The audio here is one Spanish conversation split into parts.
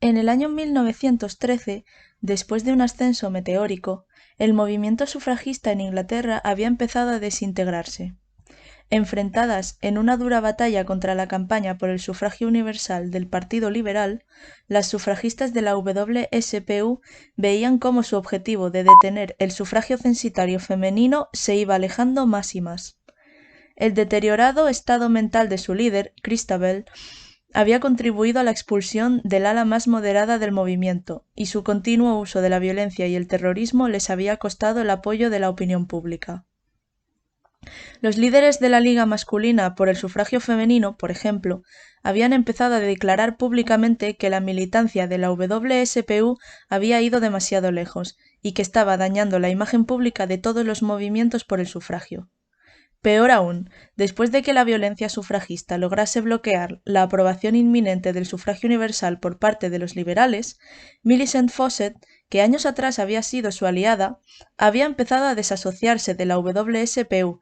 En el año 1913, después de un ascenso meteórico, el movimiento sufragista en Inglaterra había empezado a desintegrarse. Enfrentadas en una dura batalla contra la campaña por el sufragio universal del Partido Liberal, las sufragistas de la WSPU veían cómo su objetivo de detener el sufragio censitario femenino se iba alejando más y más. El deteriorado estado mental de su líder, Christabel, había contribuido a la expulsión del ala más moderada del movimiento, y su continuo uso de la violencia y el terrorismo les había costado el apoyo de la opinión pública. Los líderes de la Liga Masculina por el Sufragio Femenino, por ejemplo, habían empezado a declarar públicamente que la militancia de la WSPU había ido demasiado lejos y que estaba dañando la imagen pública de todos los movimientos por el sufragio. Peor aún, después de que la violencia sufragista lograse bloquear la aprobación inminente del sufragio universal por parte de los liberales, Millicent Fawcett, que años atrás había sido su aliada, había empezado a desasociarse de la WSPU,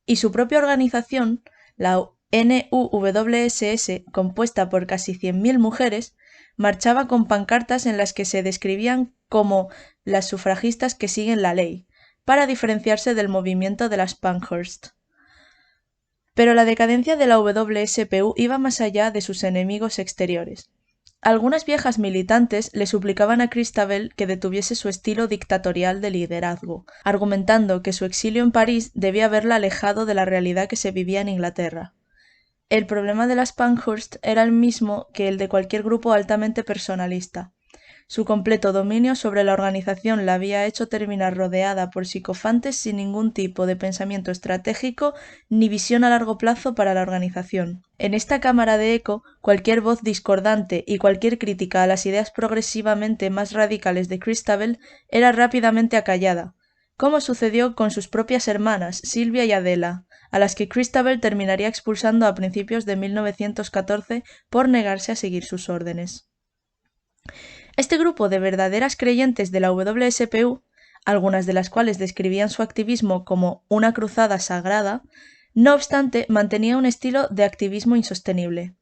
y su propia organización, la NUWSS, compuesta por casi 100.000 mujeres, marchaba con pancartas en las que se describían como las sufragistas que siguen la ley, para diferenciarse del movimiento de las Pankhurst. Pero la decadencia de la WSPU iba más allá de sus enemigos exteriores. Algunas viejas militantes le suplicaban a Christabel que detuviese su estilo dictatorial de liderazgo, argumentando que su exilio en París debía haberla alejado de la realidad que se vivía en Inglaterra. El problema de las Pankhurst era el mismo que el de cualquier grupo altamente personalista. Su completo dominio sobre la organización la había hecho terminar rodeada por psicofantes sin ningún tipo de pensamiento estratégico ni visión a largo plazo para la organización. En esta cámara de eco, cualquier voz discordante y cualquier crítica a las ideas progresivamente más radicales de Christabel era rápidamente acallada, como sucedió con sus propias hermanas, Sylvia y Adela, a las que Christabel terminaría expulsando a principios de 1914 por negarse a seguir sus órdenes. Este grupo de verdaderas creyentes de la WSPU, algunas de las cuales describían su activismo como una cruzada sagrada, no obstante mantenía un estilo de activismo insostenible.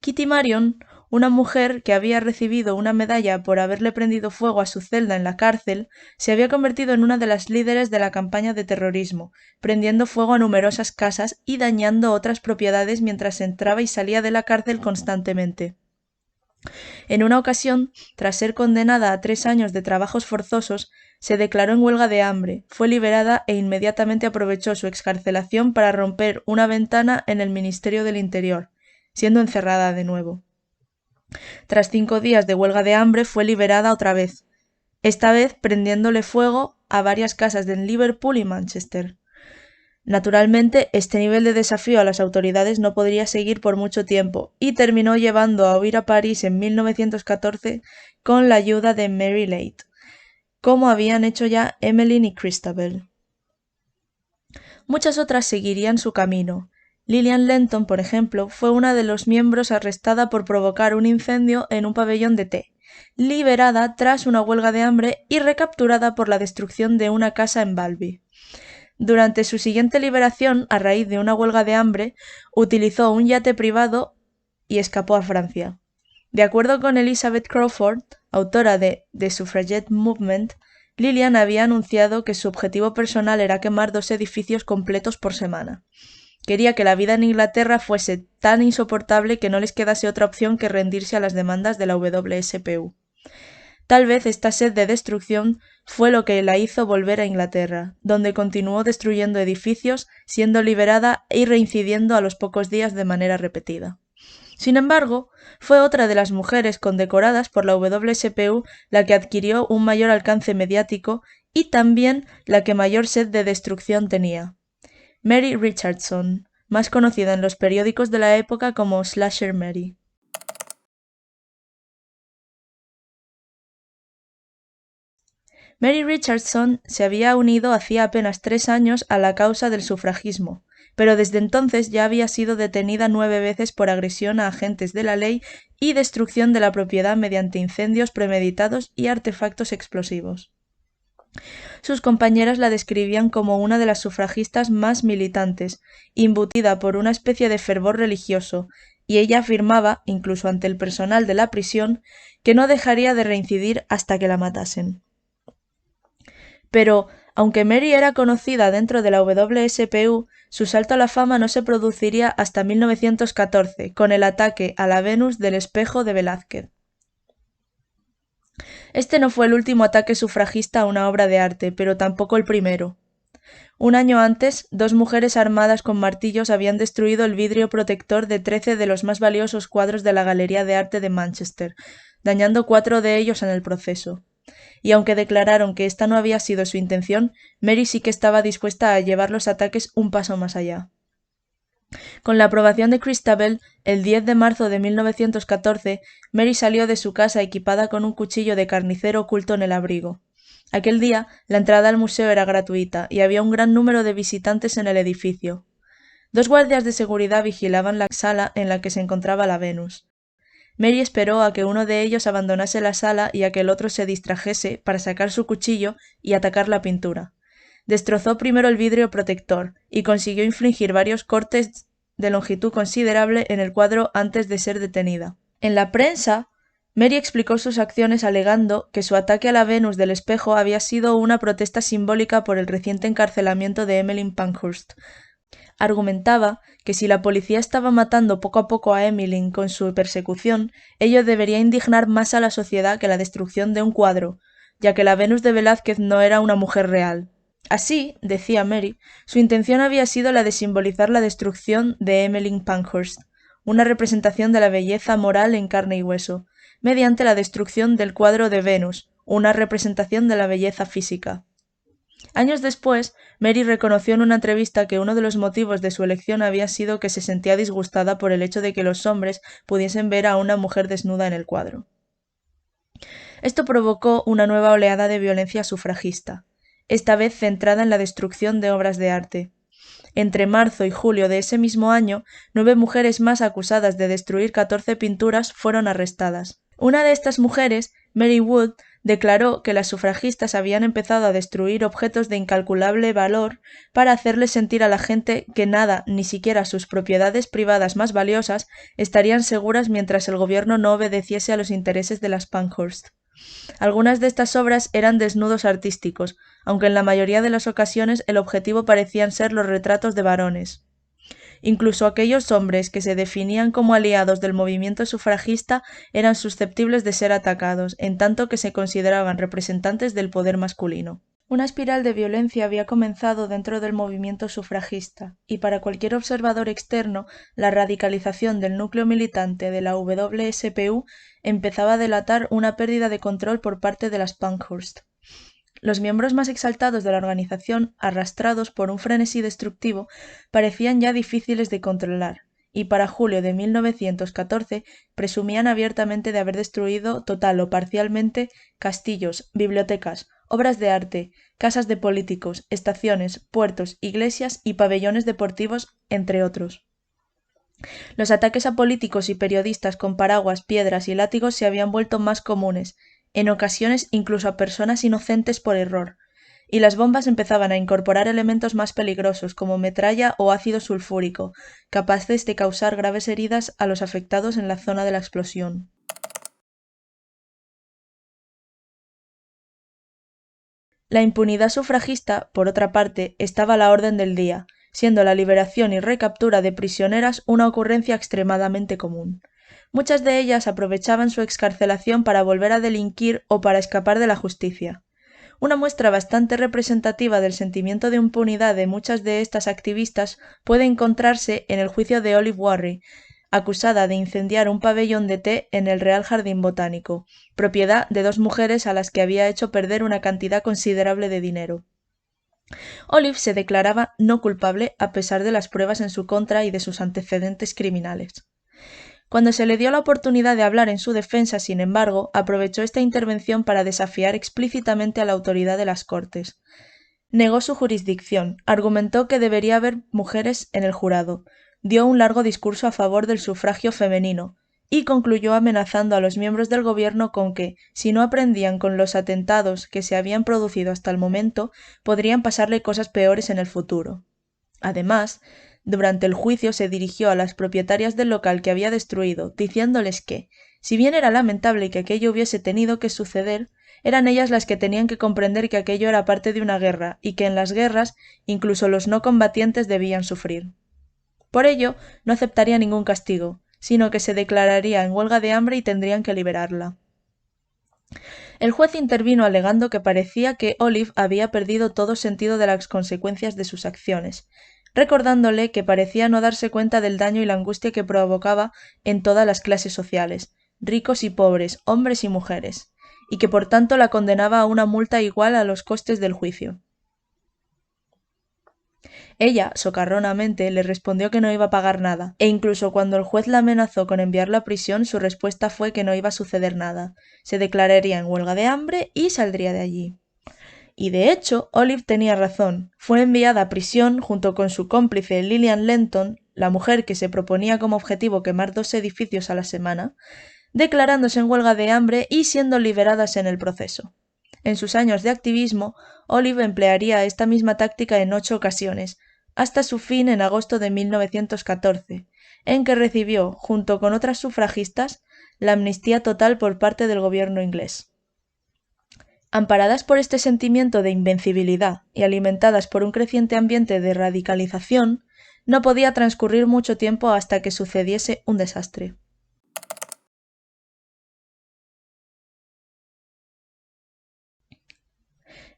Kitty Marion, una mujer que había recibido una medalla por haberle prendido fuego a su celda en la cárcel, se había convertido en una de las líderes de la campaña de terrorismo, prendiendo fuego a numerosas casas y dañando otras propiedades mientras entraba y salía de la cárcel constantemente. En una ocasión, tras ser condenada a 3 años de trabajos forzosos, se declaró en huelga de hambre, fue liberada e inmediatamente aprovechó su excarcelación para romper una ventana en el Ministerio del Interior, siendo encerrada de nuevo. Tras 5 días de huelga de hambre fue liberada otra vez, esta vez prendiéndole fuego a varias casas de Liverpool y Manchester. Naturalmente, este nivel de desafío a las autoridades no podría seguir por mucho tiempo y terminó llevando a huir a París en 1914 con la ayuda de Mary Late, como habían hecho ya Emmeline y Christabel. Muchas otras seguirían su camino. Lillian Lenton, por ejemplo, fue una de los miembros arrestada por provocar un incendio en un pabellón de té, liberada tras una huelga de hambre y recapturada por la destrucción de una casa en Balby. Durante su siguiente liberación, a raíz de una huelga de hambre, utilizó un yate privado y escapó a Francia. De acuerdo con Elizabeth Crawford, autora de The Suffragette Movement, Lillian había anunciado que su objetivo personal era quemar 2 edificios completos por semana. Quería que la vida en Inglaterra fuese tan insoportable que no les quedase otra opción que rendirse a las demandas de la WSPU. Tal vez esta sed de destrucción fue lo que la hizo volver a Inglaterra, donde continuó destruyendo edificios, siendo liberada y reincidiendo a los pocos días de manera repetida. Sin embargo, fue otra de las mujeres condecoradas por la WSPU la que adquirió un mayor alcance mediático y también la que mayor sed de destrucción tenía. Mary Richardson, más conocida en los periódicos de la época como Slasher Mary. Mary Richardson se había unido hacía apenas 3 años a la causa del sufragismo, pero desde entonces ya había sido detenida 9 veces por agresión a agentes de la ley y destrucción de la propiedad mediante incendios premeditados y artefactos explosivos. Sus compañeras la describían como una de las sufragistas más militantes, imbutida por una especie de fervor religioso, y ella afirmaba, incluso ante el personal de la prisión, que no dejaría de reincidir hasta que la matasen. Pero, aunque Mary era conocida dentro de la WSPU, su salto a la fama no se produciría hasta 1914, con el ataque a la Venus del espejo de Velázquez. Este no fue el último ataque sufragista a una obra de arte, pero tampoco el primero. Un año antes, dos mujeres armadas con martillos habían destruido el vidrio protector de 13 de los más valiosos cuadros de la Galería de Arte de Manchester, dañando 4 de ellos en el proceso. Y aunque declararon que esta no había sido su intención, Mary sí que estaba dispuesta a llevar los ataques un paso más allá. Con la aprobación de Christabel, el 10 de marzo de 1914, Mary salió de su casa equipada con un cuchillo de carnicero oculto en el abrigo. Aquel día, la entrada al museo era gratuita y había un gran número de visitantes en el edificio. 2 guardias de seguridad vigilaban la sala en la que se encontraba la Venus. Mary esperó a que uno de ellos abandonase la sala y a que el otro se distrajese para sacar su cuchillo y atacar la pintura. Destrozó primero el vidrio protector y consiguió infligir varios cortes de longitud considerable en el cuadro antes de ser detenida. En la prensa, Mary explicó sus acciones alegando que su ataque a la Venus del espejo había sido una protesta simbólica por el reciente encarcelamiento de Emmeline Pankhurst. Argumentaba que si la policía estaba matando poco a poco a Emmeline con su persecución, ello debería indignar más a la sociedad que la destrucción de un cuadro, ya que la Venus de Velázquez no era una mujer real. Así, decía Mary, su intención había sido la de simbolizar la destrucción de Emmeline Pankhurst, una representación de la belleza moral en carne y hueso, mediante la destrucción del cuadro de Venus, una representación de la belleza física. Años después, Mary reconoció en una entrevista que uno de los motivos de su elección había sido que se sentía disgustada por el hecho de que los hombres pudiesen ver a una mujer desnuda en el cuadro. Esto provocó una nueva oleada de violencia sufragista, esta vez centrada en la destrucción de obras de arte. Entre marzo y julio de ese mismo año, 9 mujeres más acusadas de destruir 14 pinturas fueron arrestadas. Una de estas mujeres, Mary Wood, declaró que las sufragistas habían empezado a destruir objetos de incalculable valor para hacerle sentir a la gente que nada, ni siquiera sus propiedades privadas más valiosas, estarían seguras mientras el gobierno no obedeciese a los intereses de las Pankhurst. Algunas de estas obras eran desnudos artísticos, aunque en la mayoría de las ocasiones el objetivo parecían ser los retratos de varones. Incluso aquellos hombres que se definían como aliados del movimiento sufragista eran susceptibles de ser atacados, en tanto que se consideraban representantes del poder masculino. Una espiral de violencia había comenzado dentro del movimiento sufragista, y para cualquier observador externo, la radicalización del núcleo militante de la WSPU empezaba a delatar una pérdida de control por parte de las Pankhurst. Los miembros más exaltados de la organización, arrastrados por un frenesí destructivo, parecían ya difíciles de controlar, y para julio de 1914 presumían abiertamente de haber destruido total o parcialmente castillos, bibliotecas, obras de arte, casas de políticos, estaciones, puertos, iglesias y pabellones deportivos, entre otros. Los ataques a políticos y periodistas con paraguas, piedras y látigos se habían vuelto más comunes, en ocasiones incluso a personas inocentes por error, y las bombas empezaban a incorporar elementos más peligrosos como metralla o ácido sulfúrico, capaces de causar graves heridas a los afectados en la zona de la explosión. La impunidad sufragista, por otra parte, estaba a la orden del día, siendo la liberación y recaptura de prisioneras una ocurrencia extremadamente común. Muchas de ellas aprovechaban su excarcelación para volver a delinquir o para escapar de la justicia. Una muestra bastante representativa del sentimiento de impunidad de muchas de estas activistas puede encontrarse en el juicio de Olive Warry, acusada de incendiar un pabellón de té en el Real Jardín Botánico, propiedad de 2 mujeres a las que había hecho perder una cantidad considerable de dinero. Olive se declaraba no culpable a pesar de las pruebas en su contra y de sus antecedentes criminales. Cuando se le dio la oportunidad de hablar en su defensa, sin embargo, aprovechó esta intervención para desafiar explícitamente a la autoridad de las Cortes. Negó su jurisdicción, argumentó que debería haber mujeres en el jurado, dio un largo discurso a favor del sufragio femenino y concluyó amenazando a los miembros del gobierno con que, si no aprendían con los atentados que se habían producido hasta el momento, podrían pasarle cosas peores en el futuro. Además, Durante el juicio se dirigió a las propietarias del local que había destruido, diciéndoles que, si bien era lamentable que aquello hubiese tenido que suceder, eran ellas las que tenían que comprender que aquello era parte de una guerra y que en las guerras incluso los no combatientes debían sufrir. Por ello, no aceptaría ningún castigo, sino que se declararía en huelga de hambre y tendrían que liberarla. El juez intervino alegando que parecía que Olive había perdido todo sentido de las consecuencias de sus acciones, recordándole que parecía no darse cuenta del daño y la angustia que provocaba en todas las clases sociales, ricos y pobres, hombres y mujeres, y que por tanto la condenaba a una multa igual a los costes del juicio. Ella, socarronamente, le respondió que no iba a pagar nada, e incluso cuando el juez la amenazó con enviarla a prisión, su respuesta fue que no iba a suceder nada, se declararía en huelga de hambre y saldría de allí. Y de hecho, Olive tenía razón. Fue enviada a prisión junto con su cómplice Lillian Lenton, la mujer que se proponía como objetivo quemar 2 edificios a la semana, declarándose en huelga de hambre y siendo liberadas en el proceso. En sus años de activismo, Olive emplearía esta misma táctica en 8 ocasiones, hasta su fin en agosto de 1914, en que recibió, junto con otras sufragistas, la amnistía total por parte del gobierno inglés. Amparadas por este sentimiento de invencibilidad y alimentadas por un creciente ambiente de radicalización, no podía transcurrir mucho tiempo hasta que sucediese un desastre.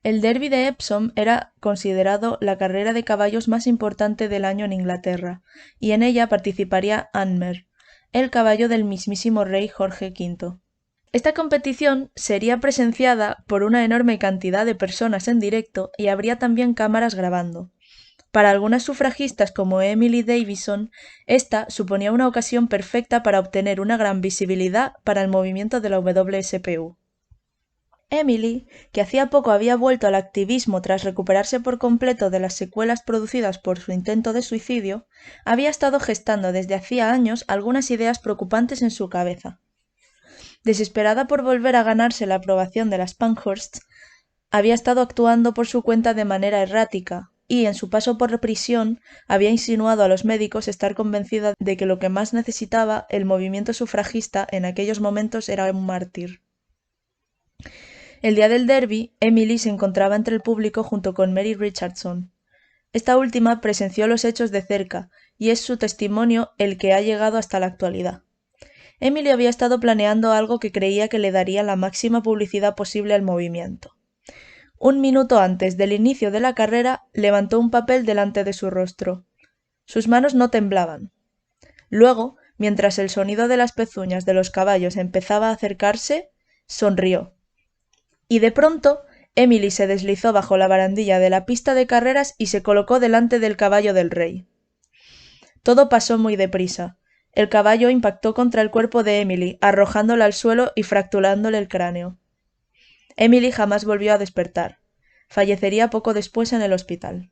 El Derby de Epsom era considerado la carrera de caballos más importante del año en Inglaterra, y en ella participaría Anmer, el caballo del mismísimo rey Jorge V. Esta competición sería presenciada por una enorme cantidad de personas en directo y habría también cámaras grabando. Para algunas sufragistas como Emily Davison, esta suponía una ocasión perfecta para obtener una gran visibilidad para el movimiento de la WSPU. Emily, que hacía poco había vuelto al activismo tras recuperarse por completo de las secuelas producidas por su intento de suicidio, había estado gestando desde hacía años algunas ideas preocupantes en su cabeza. Desesperada por volver a ganarse la aprobación de las Pankhursts, había estado actuando por su cuenta de manera errática y, en su paso por prisión, había insinuado a los médicos estar convencida de que lo que más necesitaba el movimiento sufragista en aquellos momentos era un mártir. El día del derby, Emily se encontraba entre el público junto con Mary Richardson. Esta última presenció los hechos de cerca, y es su testimonio el que ha llegado hasta la actualidad. Emily había estado planeando algo que creía que le daría la máxima publicidad posible al movimiento. Un minuto antes del inicio de la carrera, levantó un papel delante de su rostro. Sus manos no temblaban. Luego, mientras el sonido de las pezuñas de los caballos empezaba a acercarse, sonrió. Y de pronto, Emily se deslizó bajo la barandilla de la pista de carreras y se colocó delante del caballo del rey. Todo pasó muy deprisa. El caballo impactó contra el cuerpo de Emily, arrojándola al suelo y fracturándole el cráneo. Emily jamás volvió a despertar. Fallecería poco después en el hospital.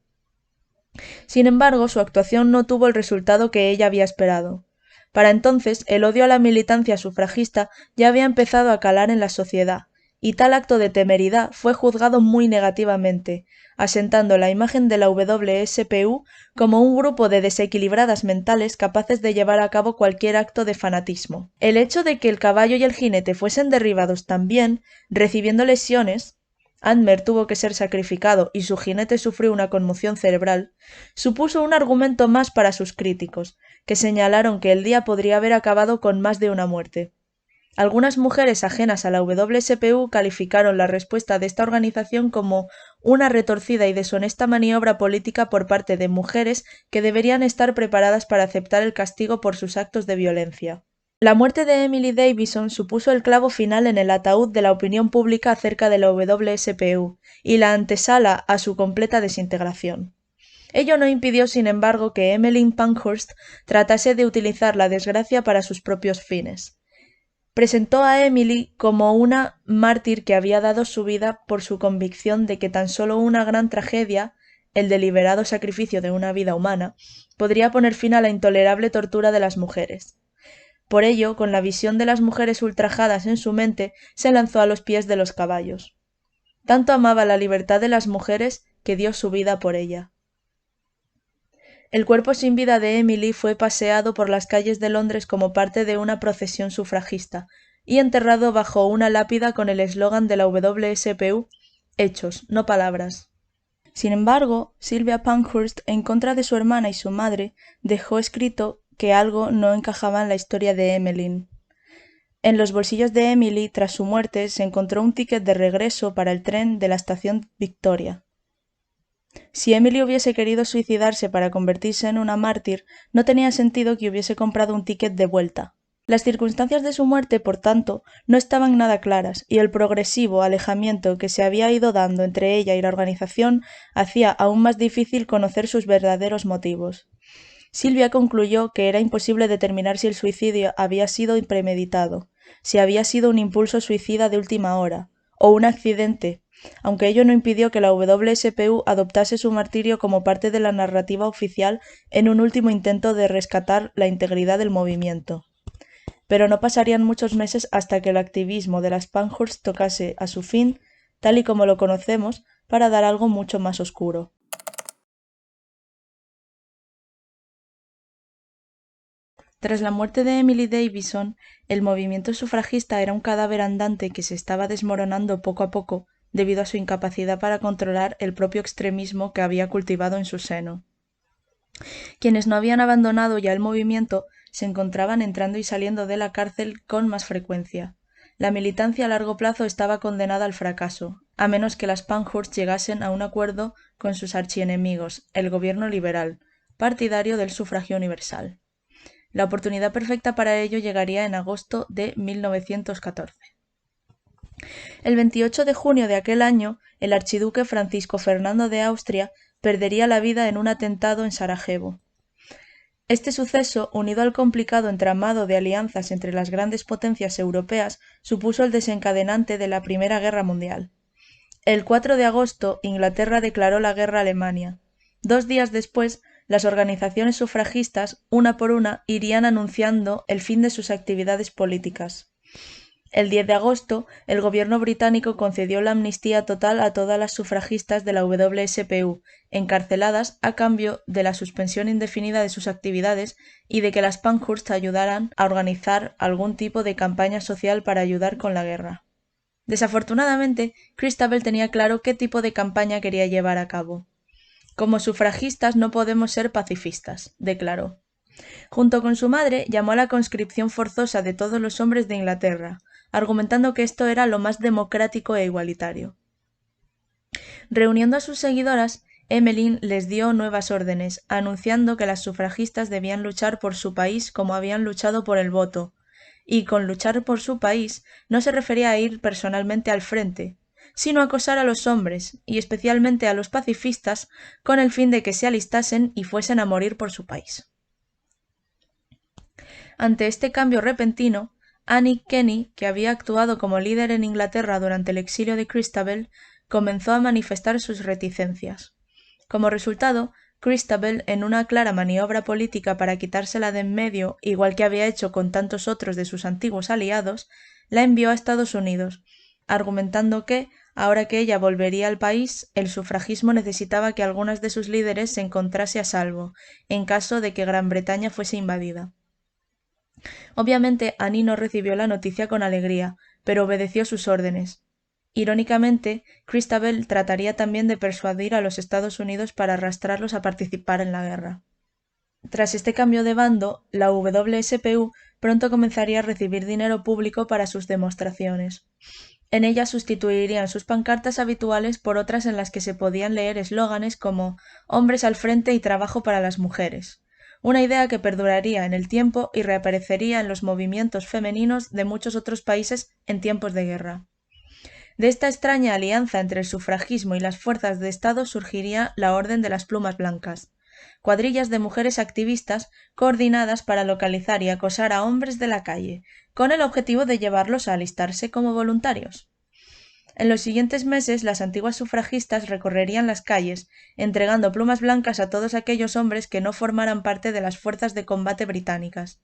Sin embargo, su actuación no tuvo el resultado que ella había esperado. Para entonces, el odio a la militancia sufragista ya había empezado a calar en la sociedad, y tal acto de temeridad fue juzgado muy negativamente, asentando la imagen de la WSPU como un grupo de desequilibradas mentales capaces de llevar a cabo cualquier acto de fanatismo. El hecho de que el caballo y el jinete fuesen derribados también, recibiendo lesiones, Anmer tuvo que ser sacrificado y su jinete sufrió una conmoción cerebral, supuso un argumento más para sus críticos, que señalaron que el día podría haber acabado con más de una muerte. Algunas mujeres ajenas a la WSPU calificaron la respuesta de esta organización como una retorcida y deshonesta maniobra política por parte de mujeres que deberían estar preparadas para aceptar el castigo por sus actos de violencia. La muerte de Emily Davison supuso el clavo final en el ataúd de la opinión pública acerca de la WSPU y la antesala a su completa desintegración. Ello no impidió, sin embargo, que Emmeline Pankhurst tratase de utilizar la desgracia para sus propios fines. Presentó a Emily como una mártir que había dado su vida por su convicción de que tan solo una gran tragedia, el deliberado sacrificio de una vida humana, podría poner fin a la intolerable tortura de las mujeres. Por ello, con la visión de las mujeres ultrajadas en su mente, se lanzó a los pies de los caballos. Tanto amaba la libertad de las mujeres que dio su vida por ella. El cuerpo sin vida de Emily fue paseado por las calles de Londres como parte de una procesión sufragista y enterrado bajo una lápida con el eslogan de la WSPU: Hechos, no palabras. Sin embargo, Sylvia Pankhurst, en contra de su hermana y su madre, dejó escrito que algo no encajaba en la historia de Emmeline. En los bolsillos de Emily, tras su muerte, se encontró un ticket de regreso para el tren de la estación Victoria. Si Emily hubiese querido suicidarse para convertirse en una mártir, no tenía sentido que hubiese comprado un ticket de vuelta. Las circunstancias de su muerte, por tanto, no estaban nada claras, y el progresivo alejamiento que se había ido dando entre ella y la organización hacía aún más difícil conocer sus verdaderos motivos. Sylvia concluyó que era imposible determinar si el suicidio había sido premeditado, si había sido un impulso suicida de última hora, o un accidente, aunque ello no impidió que la WSPU adoptase su martirio como parte de la narrativa oficial en un último intento de rescatar la integridad del movimiento. Pero no pasarían muchos meses hasta que el activismo de las Pankhurst tocase a su fin, tal y como lo conocemos, para dar algo mucho más oscuro. Tras la muerte de Emily Davison, el movimiento sufragista era un cadáver andante que se estaba desmoronando poco a poco debido a su incapacidad para controlar el propio extremismo que había cultivado en su seno. Quienes no habían abandonado ya el movimiento se encontraban entrando y saliendo de la cárcel con más frecuencia. La militancia a largo plazo estaba condenada al fracaso, a menos que las Pankhurst llegasen a un acuerdo con sus archienemigos, el gobierno liberal, partidario del sufragio universal. La oportunidad perfecta para ello llegaría en agosto de 1914. El 28 de junio de aquel año, el archiduque Francisco Fernando de Austria perdería la vida en un atentado en Sarajevo. Este suceso, unido al complicado entramado de alianzas entre las grandes potencias europeas, supuso el desencadenante de la Primera Guerra Mundial. El 4 de agosto, Inglaterra declaró la guerra a Alemania. 2 días después, las organizaciones sufragistas, una por una, irían anunciando el fin de sus actividades políticas. El 10 de agosto, el gobierno británico concedió la amnistía total a todas las sufragistas de la WSPU, encarceladas a cambio de la suspensión indefinida de sus actividades y de que las Pankhurst ayudaran a organizar algún tipo de campaña social para ayudar con la guerra. Desafortunadamente, Christabel tenía claro qué tipo de campaña quería llevar a cabo. Como sufragistas no podemos ser pacifistas, declaró. Junto con su madre, llamó a la conscripción forzosa de todos los hombres de Inglaterra, argumentando que esto era lo más democrático e igualitario. Reuniendo a sus seguidoras, Emmeline les dio nuevas órdenes, anunciando que las sufragistas debían luchar por su país como habían luchado por el voto, y con luchar por su país no se refería a ir personalmente al frente, sino a acosar a los hombres, y especialmente a los pacifistas, con el fin de que se alistasen y fuesen a morir por su país. Ante este cambio repentino, Annie Kenney, que había actuado como líder en Inglaterra durante el exilio de Christabel, comenzó a manifestar sus reticencias. Como resultado, Christabel, en una clara maniobra política para quitársela de en medio, igual que había hecho con tantos otros de sus antiguos aliados, la envió a Estados Unidos, argumentando que, ahora que ella volvería al país, el sufragismo necesitaba que algunas de sus líderes se encontrase a salvo, en caso de que Gran Bretaña fuese invadida. Obviamente, Annie no recibió la noticia con alegría, pero obedeció sus órdenes. Irónicamente, Christabel trataría también de persuadir a los Estados Unidos para arrastrarlos a participar en la guerra. Tras este cambio de bando, la WSPU pronto comenzaría a recibir dinero público para sus demostraciones. En ellas sustituirían sus pancartas habituales por otras en las que se podían leer eslóganes como «Hombres al frente y trabajo para las mujeres», una idea que perduraría en el tiempo y reaparecería en los movimientos femeninos de muchos otros países en tiempos de guerra. De esta extraña alianza entre el sufragismo y las fuerzas de Estado surgiría la Orden de las Plumas Blancas, cuadrillas de mujeres activistas coordinadas para localizar y acosar a hombres de la calle, con el objetivo de llevarlos a alistarse como voluntarios. En los siguientes meses, las antiguas sufragistas recorrerían las calles, entregando plumas blancas a todos aquellos hombres que no formaran parte de las fuerzas de combate británicas.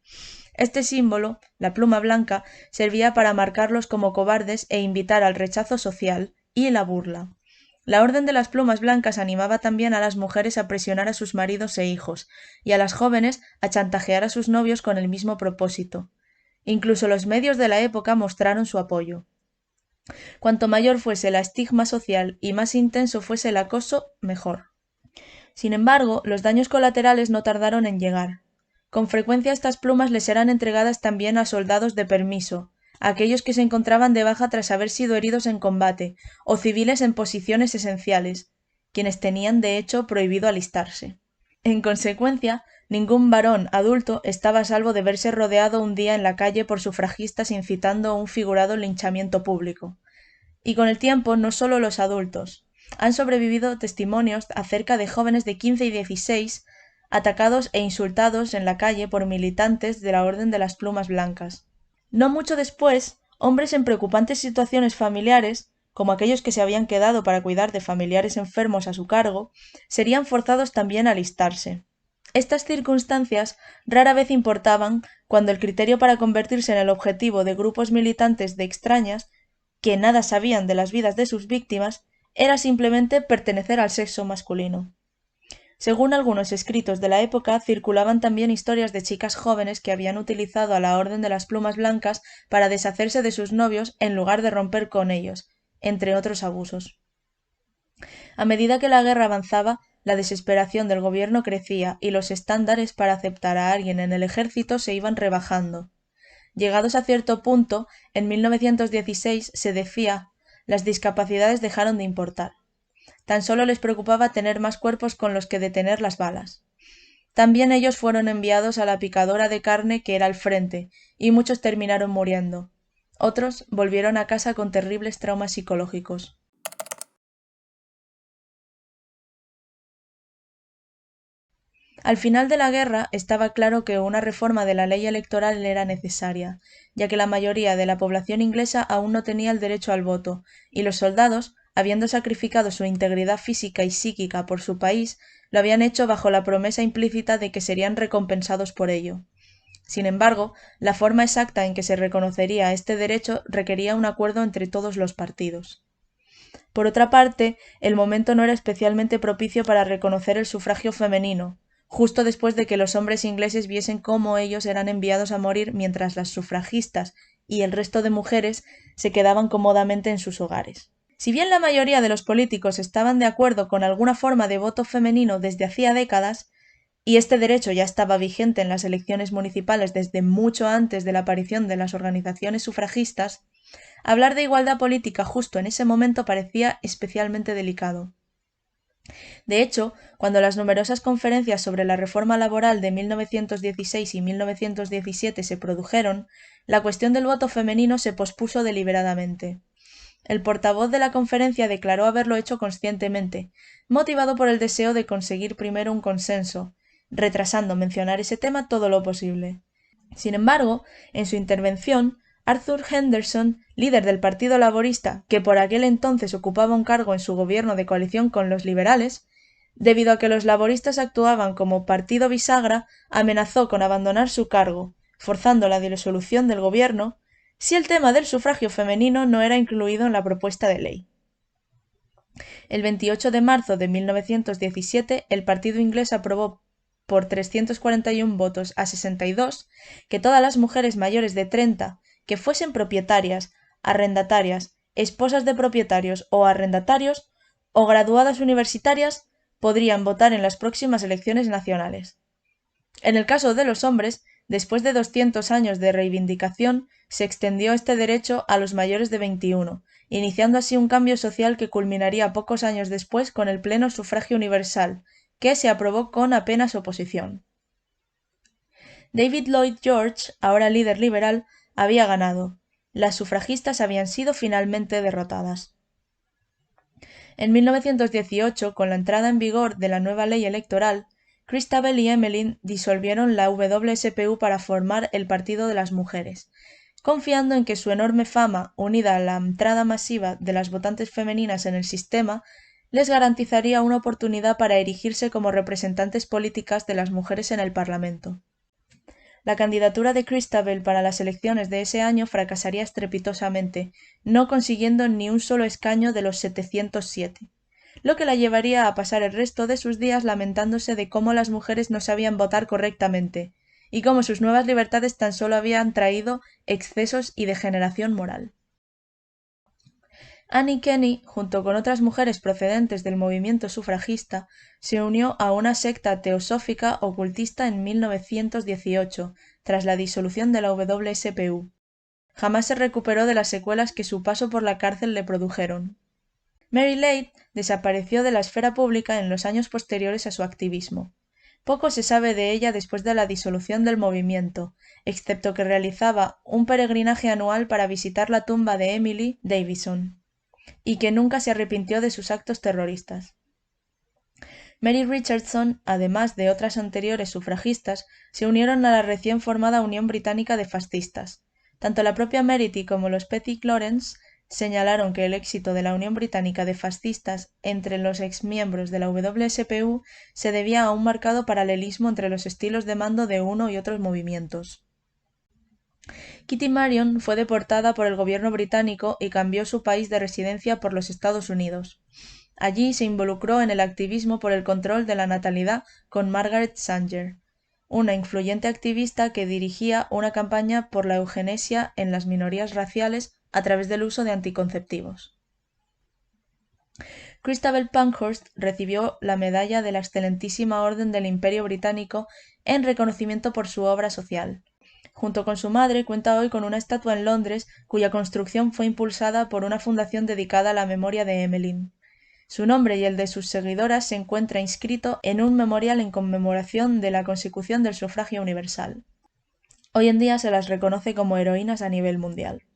Este símbolo, la pluma blanca, servía para marcarlos como cobardes e invitar al rechazo social y la burla. La Orden de las Plumas Blancas animaba también a las mujeres a presionar a sus maridos e hijos, y a las jóvenes a chantajear a sus novios con el mismo propósito. Incluso los medios de la época mostraron su apoyo. Cuanto mayor fuese la estigma social y más intenso fuese el acoso, mejor. Sin embargo, los daños colaterales no tardaron en llegar. Con frecuencia estas plumas les eran entregadas también a soldados de permiso, a aquellos que se encontraban de baja tras haber sido heridos en combate, o civiles en posiciones esenciales, quienes tenían de hecho prohibido alistarse. En consecuencia, ningún varón adulto estaba a salvo de verse rodeado un día en la calle por sufragistas incitando un figurado linchamiento público. Y con el tiempo no solo los adultos. Han sobrevivido testimonios acerca de jóvenes de 15 y 16 atacados e insultados en la calle por militantes de la Orden de las Plumas Blancas. No mucho después, hombres en preocupantes situaciones familiares, como aquellos que se habían quedado para cuidar de familiares enfermos a su cargo, serían forzados también a alistarse. Estas circunstancias rara vez importaban cuando el criterio para convertirse en el objetivo de grupos militantes de extrañas, que nada sabían de las vidas de sus víctimas, era simplemente pertenecer al sexo masculino. Según algunos escritos de la época, circulaban también historias de chicas jóvenes que habían utilizado a la Orden de las Plumas Blancas para deshacerse de sus novios en lugar de romper con ellos, entre otros abusos. A medida que la guerra avanzaba, la desesperación del gobierno crecía y los estándares para aceptar a alguien en el ejército se iban rebajando. Llegados a cierto punto, en 1916 se decía, las discapacidades dejaron de importar. Tan solo les preocupaba tener más cuerpos con los que detener las balas. También ellos fueron enviados a la picadora de carne que era el frente, y muchos terminaron muriendo. Otros volvieron a casa con terribles traumas psicológicos. Al final de la guerra estaba claro que una reforma de la ley electoral era necesaria, ya que la mayoría de la población inglesa aún no tenía el derecho al voto, y los soldados, habiendo sacrificado su integridad física y psíquica por su país, lo habían hecho bajo la promesa implícita de que serían recompensados por ello. Sin embargo, la forma exacta en que se reconocería este derecho requería un acuerdo entre todos los partidos. Por otra parte, el momento no era especialmente propicio para reconocer el sufragio femenino, justo después de que los hombres ingleses viesen cómo ellos eran enviados a morir mientras las sufragistas y el resto de mujeres se quedaban cómodamente en sus hogares. Si bien la mayoría de los políticos estaban de acuerdo con alguna forma de voto femenino desde hacía décadas, y este derecho ya estaba vigente en las elecciones municipales desde mucho antes de la aparición de las organizaciones sufragistas, hablar de igualdad política justo en ese momento parecía especialmente delicado. De hecho, cuando las numerosas conferencias sobre la reforma laboral de 1916 y 1917 se produjeron, la cuestión del voto femenino se pospuso deliberadamente. El portavoz de la conferencia declaró haberlo hecho conscientemente, motivado por el deseo de conseguir primero un consenso, retrasando mencionar ese tema todo lo posible. Sin embargo, en su intervención, Arthur Henderson, líder del Partido Laborista, que por aquel entonces ocupaba un cargo en su gobierno de coalición con los liberales, debido a que los laboristas actuaban como partido bisagra, amenazó con abandonar su cargo, forzando la disolución del gobierno, si el tema del sufragio femenino no era incluido en la propuesta de ley. El 28 de marzo de 1917, el partido inglés aprobó por 341 votos a 62 que todas las mujeres mayores de 30 que fuesen propietarias, arrendatarias, esposas de propietarios o arrendatarios o graduadas universitarias podrían votar en las próximas elecciones nacionales. En el caso de los hombres, después de 200 años de reivindicación, se extendió este derecho a los mayores de 21, iniciando así un cambio social que culminaría pocos años después con el pleno sufragio universal, que se aprobó con apenas oposición. David Lloyd George, ahora líder liberal, había ganado. Las sufragistas habían sido finalmente derrotadas. En 1918, con la entrada en vigor de la nueva ley electoral, Christabel y Emmeline disolvieron la WSPU para formar el Partido de las Mujeres, confiando en que su enorme fama, unida a la entrada masiva de las votantes femeninas en el sistema, les garantizaría una oportunidad para erigirse como representantes políticas de las mujeres en el Parlamento. La candidatura de Christabel para las elecciones de ese año fracasaría estrepitosamente, no consiguiendo ni un solo escaño de los 707. lo que la llevaría a pasar el resto de sus días lamentándose de cómo las mujeres no sabían votar correctamente, y cómo sus nuevas libertades tan solo habían traído excesos y degeneración moral. Annie Kenney, junto con otras mujeres procedentes del movimiento sufragista, se unió a una secta teosófica ocultista en 1918, tras la disolución de la WSPU. Jamás se recuperó de las secuelas que su paso por la cárcel le produjeron. Mary Lade desapareció de la esfera pública en los años posteriores a su activismo. Poco se sabe de ella después de la disolución del movimiento, excepto que realizaba un peregrinaje anual para visitar la tumba de Emily Davison, y que nunca se arrepintió de sus actos terroristas. Mary Richardson, además de otras anteriores sufragistas, se unieron a la recién formada Unión Británica de Fascistas. Tanto la propia Merity como los Petty Lawrence señalaron que el éxito de la Unión Británica de Fascistas entre los exmiembros de la WSPU se debía a un marcado paralelismo entre los estilos de mando de uno y otros movimientos. Kitty Marion fue deportada por el gobierno británico y cambió su país de residencia por los Estados Unidos. Allí se involucró en el activismo por el control de la natalidad con Margaret Sanger, una influyente activista que dirigía una campaña por la eugenesia en las minorías raciales a través del uso de anticonceptivos. Christabel Pankhurst recibió la medalla de la Excelentísima Orden del Imperio Británico en reconocimiento por su obra social. Junto con su madre, cuenta hoy con una estatua en Londres cuya construcción fue impulsada por una fundación dedicada a la memoria de Emmeline. Su nombre y el de sus seguidoras se encuentra inscrito en un memorial en conmemoración de la consecución del sufragio universal. Hoy en día se las reconoce como heroínas a nivel mundial.